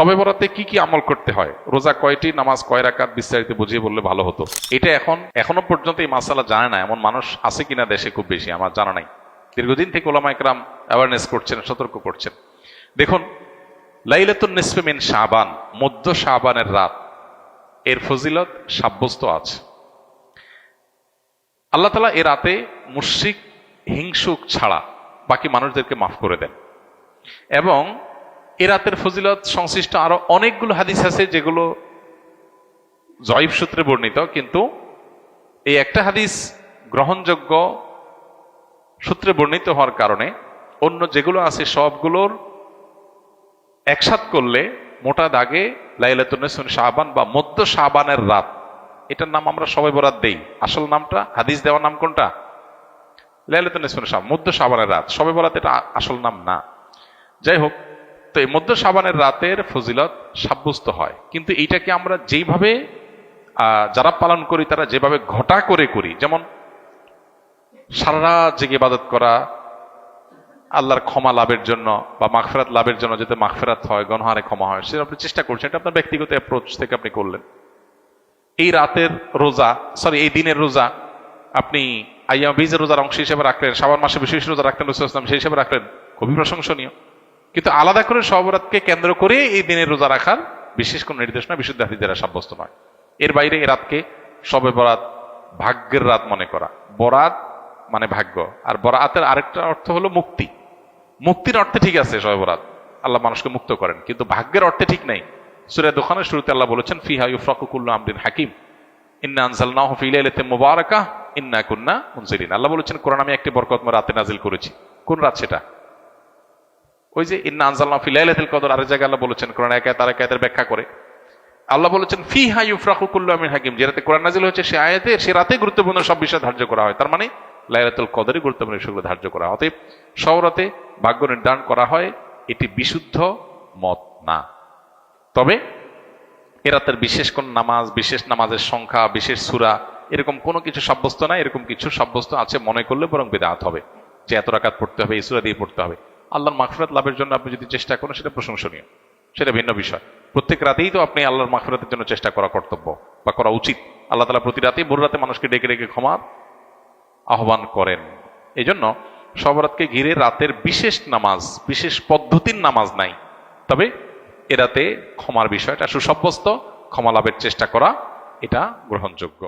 শবে বরাতে কি কি আমল করতে হয়, রোজা কয়টি, নামাজ কয় রাকাত, বিস্তারিত বুঝিয়ে বললে ভালো হতো। এটা এখনো পর্যন্ত এই মাসালা জানে না এমন মানুষ আছে কিনা দেশে খুব বেশি আমার জানা নাই। দীর্ঘদিন থেকে ওলামা একরাম অ্যাওয়ারনেস করছেন, সতর্ক করছেন। দেখুন, লাইলাতুন নিসফে মিন শাবান, মধ্য শাবানের রাত, এর ফজিলত সাব্যস্ত আছে। আল্লাহ তাআলা এ রাতে মুশরিক হিংসুক ছাড়া বাকি মানুষদেরকে মাফ করে দেন। এবং এ রাতের ফজিলত সংশ্লিষ্ট আরো অনেকগুলো হাদিস আছে যেগুলো জয়ীফ সূত্রে বর্ণিত, কিন্তু এই একটা হাদিস গ্রহণযোগ্য সূত্রে বর্ণিত হওয়ার কারণে অন্য যেগুলো আছে সবগুলোর একসাথ করলে মোটা দাগে লাইলাতুন নিসফে মিন শাবান বা মধ্য শাবানের রাত, এটার নাম আমরা শবে বরাত দেই। আসল নামটা, হাদিস দেওয়ার নাম কোনটা? লাইলাতুন নিসফে মিন শাবান, মধ্য শাবানের রাত। শবে বরাত এটা আসল নাম না। যাই হোক, তো এই মধ্য শাবানের রাতের ফজিলত সাব্যস্ত হয়, কিন্তু এইটাকে আমরা যেইভাবে যারা পালন করি তারা যেভাবে ঘটা করে করি, যেমন সারা রাত জেগে ইবাদত করা আল্লাহর ক্ষমা লাভের জন্য বা মাগফিরাত লাভের জন্য, যাতে মাগফিরাত হয়, গুনাহের ক্ষমা হয়, সেটা আপনি চেষ্টা করছেন। এটা আপনার ব্যক্তিগত অ্যাপ্রোচ থেকে আপনি করলেন। এই রাতের রোজা, এই দিনের রোজা আপনি আইয়াম বীজের রোজার অংশ হিসেবে রাখলেন, শাবান মাসে বিশেষ রোজা রাখলেন, রাসূলুল্লাহ সাল্লাল্লাহু আলাইহি ওয়াসাল্লাম সেই হিসেবে রাখলেন, খুবই প্রশংসনীয়। কিন্তু আলাদা করে শবে বরাতকে কেন্দ্র করে এই দিনের রোজা রাখার বিশেষ কোন নির্দেশনা বিশুদ্ধ হাদিস দ্বারা সাব্যস্ত নয়। এর বাইরে এই রাতকে শবে বরাত ভাগ্যের রাত মনে করা। বরাত মানে ভাগ্য, আর বরাতের আরেকটা অর্থ হলো মুক্তি। মুক্তির অর্থে ঠিক আছে শবে বরাত, আল্লাহ মানুষকে মুক্ত করেন, কিন্তু ভাগ্যের অর্থে ঠিক নেই। সূরা দুখানের শুরুতে আল্লাহ বলেছেন, ফিহা ইউফরাকু কুল্লু আমরিন হাকিম ইন্না আনজালনাহু ফি লাইলাতিন মুবারাকাহ ইন্না কুন্না মুনজিরিন। আল্লাহ বলেছেন, কোরআন আমি একটি বরকতময় রাতে নাজিল করেছি। কোন রাত সেটা? ওই যে ইন্না আনজালনাহু ফি লাইলাতিল কদর। আরেক জায়গায় আল্লাহ বলেছেন, কোরআন এক আয়াতের ব্যাখ্যা করে আল্লাহ বলেছেন, ফিহা ইউফরাকু কুল্লু আমরিন হাকিম, যে রাতে কোরআন নাজিল হয়েছে সে রাতে গুরুত্বপূর্ণ সব বিষয় ধার্য করা হয়। তার মানে লাইলাতুল কদরই গুরুত্বপূর্ণ বিষয়গুলো ধার্য করা হয়। অতএব সব রাতে ভাগ্য নির্ধারণ করা হয়, এটি বিশুদ্ধ মত না। তবে এ রাতের বিশেষ কোন নামাজ, বিশেষ নামাজের সংখ্যা, বিশেষ সূরা, এরকম কোনো কিছু সাব্যস্ত না। এরকম কিছু সাব্যস্ত আছে মনে করলে বরং বিদআত হবে, যে এত রাকাত পড়তে হবে, এই সূরা দিয়ে পড়তে হবে। আল্লাহর মাগফিরাত লাভের জন্য আপনি যদি চেষ্টা করেন সেটা প্রশংসনীয়, সেটা ভিন্ন বিষয়। প্রত্যেক রাতেই তো আপনি আল্লাহর মাগফিরাতের জন্য চেষ্টা করা কর্তব্য বা করা উচিত। আল্লাহ তাআলা প্রতি রাতেই ভোর রাতে মানুষকে ডেকে ডেকে ক্ষমার আহ্বান করেন। এই জন্য শবে বরাতকে ঘিরে রাতের বিশেষ নামাজ, বিশেষ পদ্ধতির নামাজ নাই। তবে এ রাতে ক্ষমার বিষয়টা সুসাব্যস্ত, ক্ষমা লাভের চেষ্টা করা এটা গ্রহণযোগ্য।